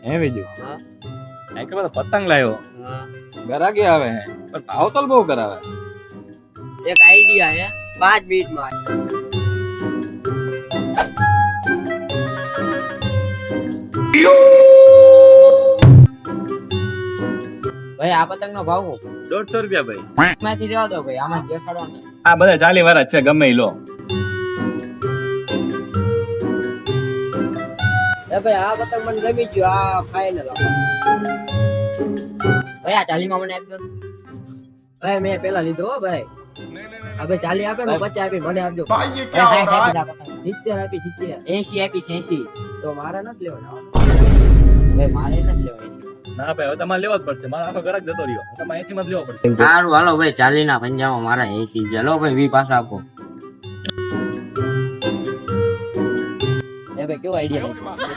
હે બીજું હા એક બધો પતંગ લાવ્યો હા ગરાગી આવે હે પણ ભાવ તો બહુ કરાવે એક આઈડિયા હે 5 મિનિટમાં ભાઈ આ પતંગ નો ભાવ શું? 150 રૂપિયા ભાઈ માંથી રહેવા દો ભાઈ આમાં દેખાડો ને આ બધા 40 વાળા જ છે ગમે ઈ લો એ ભાઈ આ પતંગ મને ગમી ગયો આ ફાઇનલ ભાઈ આ 40 માં મને આપજો ને. ભાઈ મેં પેલા લીધો હો ભાઈ આ ભાઈ 40 આપે ને 50 આપી મને આપજો भाई ये क्या हो रहा है 70 આપી 70 80 આપી 80 તો મારે નથી લેવાનો ભાઈ મારે નથી લેવાનો ના ભાઈ હવે તમારે લેવો જ પડશે મારો આખો ગરાક જતો રહ્યો તમારે 80 માં જ લેવો પડશે સારું હાલો ભાઈ 40 ના પંજામાં મારા 80 ચાલો ભાઈ 20 પાછા આપો એ ભાઈ કેવો આઈડિયા